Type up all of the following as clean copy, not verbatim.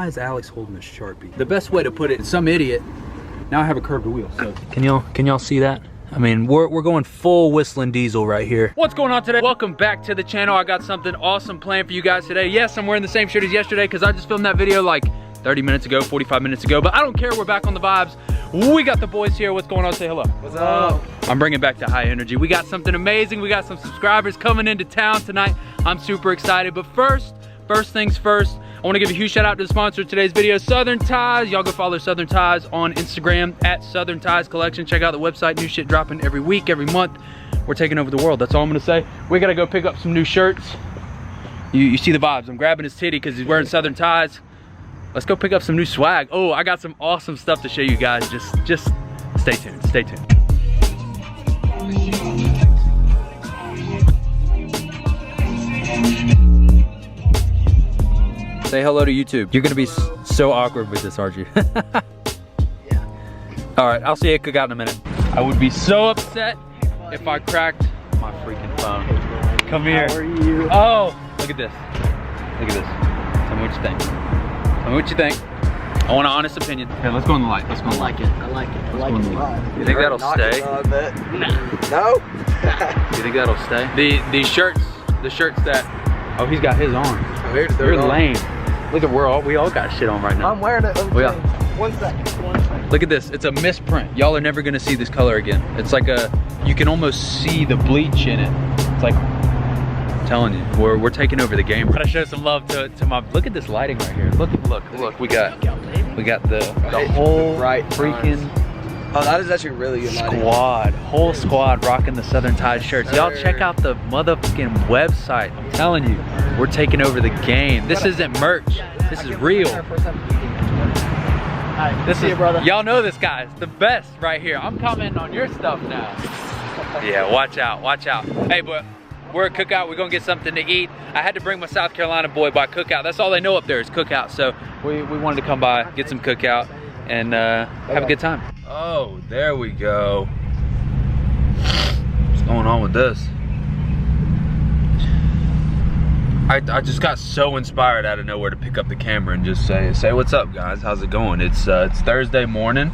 Why is Alex holding a Sharpie? The best way to put it, some idiot. Now I have a curved wheel, so. Can y'all see that? I mean, we're going full whistling diesel right here. What's going on today? Welcome back to the channel. I got something awesome planned for you guys today. Yes, I'm wearing the same shirt as yesterday because I just filmed that video like 30 minutes ago, 45 minutes ago, but I don't care, we're back on the vibes. We got the boys here. What's going on? Say hello. What's up? I'm bringing back the high energy. We got something amazing. We got some subscribers coming into town tonight. I'm super excited, but first things first, I want to give a huge shout out to the sponsor of today's video, Southern Ties. Y'all go follow Southern Ties on Instagram at Southern Ties Collection. Check out the website, new shit dropping every week, every month. We're taking over the world, that's all I'm gonna say. We gotta go pick up some new shirts. You see the vibes. I'm grabbing his titty because he's wearing Southern Ties. Let's go pick up some new swag. Oh, I got some awesome stuff to show you guys. Just stay tuned, stay tuned. Say hello to YouTube. You're gonna be so awkward with this, aren't you? Yeah. All right, I'll see you at cookout in a minute. I would be so upset if I cracked my freaking phone. Come here. How are you? Oh, look at this. Look at this. Tell me what you think. Tell me what you think. I want an honest opinion. Here, let's go in the light. Let's go in the light. I like it. I like it a lot. You think that'll stay? Nah. No? You think that'll stay? The shirts that, oh, he's got his on. You're lame. Look at we all got shit on right now. I'm wearing it. Oh, yeah. 1 second. Look at this. It's a misprint. Y'all are never gonna see this color again. It's like you can almost see the bleach in it. It's like, I'm telling you, we're taking over the game. Gotta show some love to my, look at this lighting right here. Look, we got the whole freaking Oh, that is actually really good lighting. whole squad rocking the Southern Tide shirts. Y'all check out the motherfucking website. I'm telling you, we're taking over the game. This isn't merch. This is real. This is, y'all know this guy's the best right here. I'm commenting on your stuff now. Yeah, watch out, watch out. Hey, but we're at cookout. We're gonna get something to eat. I had to bring my South Carolina boy by cookout. That's all they know up there is cookout. So we wanted to come by, get some cookout, and have a good time. Oh, there we go. What's going on with this? I just got so inspired out of nowhere to pick up the camera and just say what's up, guys. How's it going? It's Thursday morning.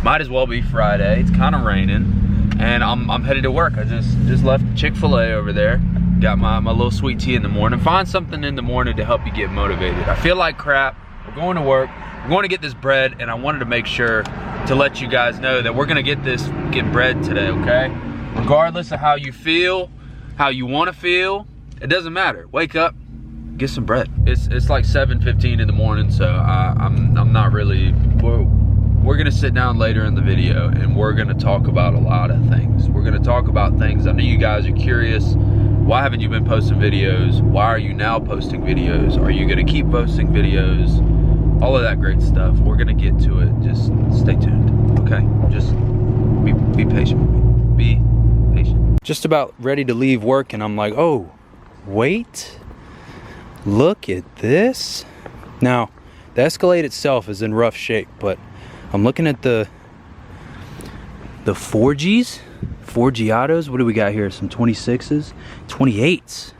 Might as well be Friday. It's kind of raining, and I'm headed to work. I just left Chick-fil-A over there. Got my little sweet tea in the morning. Find something in the morning to help you get motivated. I feel like crap. We're going to work. We're going to get this bread, and I wanted to make sure to let you guys know that we're gonna get bread today, okay? Regardless of how you feel, how you wanna feel, it doesn't matter. Wake up, get some bread. It's like 7:15 in the morning, so I'm not really, we're gonna sit down later in the video and we're gonna talk about a lot of things. We're gonna talk about things. I know you guys are curious. Why haven't you been posting videos? Why are you now posting videos? Are you gonna keep posting videos? All of that great stuff. We're gonna get to it. Just stay tuned, okay? Just be patient with me. Be patient. Just about ready to leave work, and I'm like, oh, wait. Look at this. Now, the Escalade itself is in rough shape, but I'm looking at the 4Gs, 4G autos. What do we got here? Some 26s, 28s.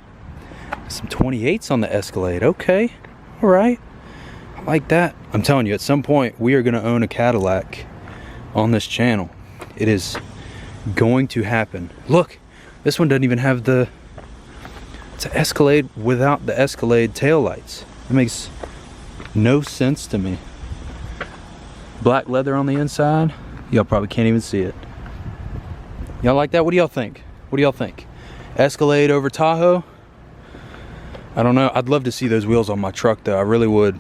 Some 28s on the Escalade. Okay, all right. Like that. I'm telling you, at some point we are going to own a Cadillac on this channel. It is going to happen. Look, this one doesn't even have it's an Escalade without the Escalade taillights. It makes no sense to me. Black leather on the inside. Y'all probably can't even see it. Y'all like that? What do y'all think? What do y'all think? Escalade over Tahoe? I don't know. I'd love to see those wheels on my truck though. I really would.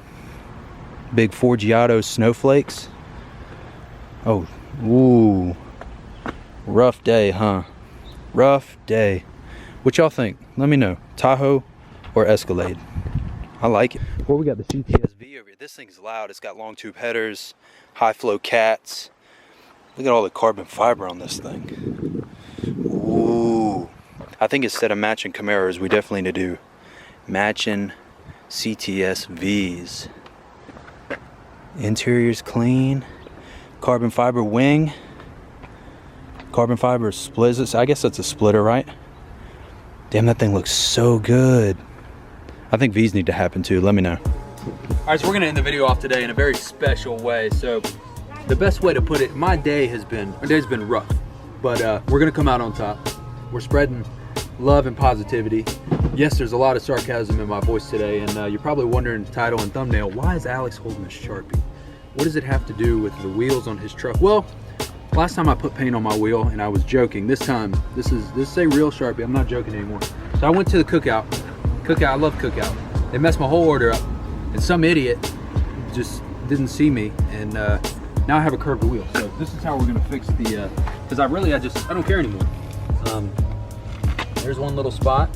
Big 4G auto snowflakes. Oh, ooh. Rough day, huh? Rough day. What y'all think? Let me know. Tahoe or Escalade? I like it. Well, we got the CTSV over here. This thing's loud. It's got long tube headers, high flow cats. Look at all the carbon fiber on this thing. Ooh. I think instead of matching Camaros, we definitely need to do matching CTSVs. Interior's clean. Carbon fiber wing. Carbon fiber splits. I guess that's a splitter, right? Damn, that thing looks so good. I think V's need to happen too. Let me know. Alright, so we're gonna end the video off today in a very special way. So the best way to put it, my day's been rough, but we're gonna come out on top. We're spreading love and positivity. Yes, there's a lot of sarcasm in my voice today, and you're probably wondering, title and thumbnail, why is Alex holding a Sharpie? What does it have to do with the wheels on his truck? Well, last time I put paint on my wheel, and I was joking. This time, this is a real Sharpie. I'm not joking anymore. So I went to the cookout. I love cookout. They messed my whole order up, and some idiot just didn't see me, and now I have a curved wheel. So this is how we're gonna fix the, because I don't care anymore. There's one little spot.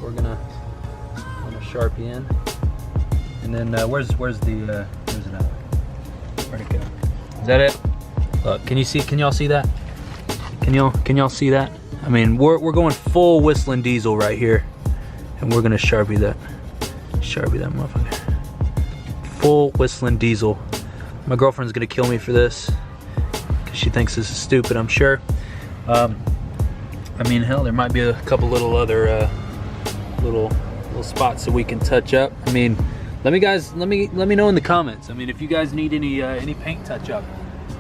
We're gonna Sharpie in, and then where's it at? Where'd it go? Is that it? Look, can y'all see that? Can y'all see that? I mean, we're going full whistling diesel right here, and we're gonna Sharpie that motherfucker. Full whistling diesel. My girlfriend's gonna kill me for this because she thinks this is stupid, I'm sure. I mean, hell, there might be a couple little other little spots that we can touch up. I mean, let me know in the comments. I mean, if you guys need any paint touch up,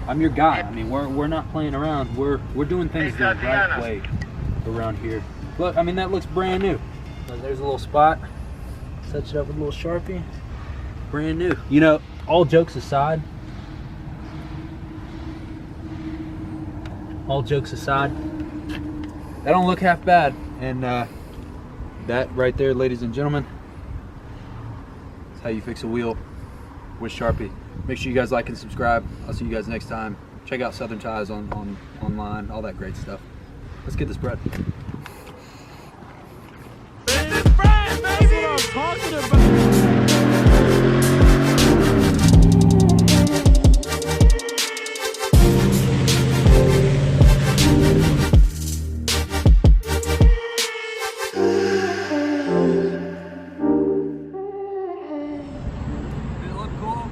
I'm your guy. I mean, we're not playing around. We're doing things the right way around here. Look, I mean, that looks brand new. There's a little spot. Touch it up with a little Sharpie. Brand new. You know, all jokes aside, that don't look half bad. And that right there, ladies and gentlemen, is how you fix a wheel with Sharpie. Make sure you guys like and subscribe. I'll see you guys next time. Check out Southern Ties online, all that great stuff. Let's get this bread. That's what I'm talking about.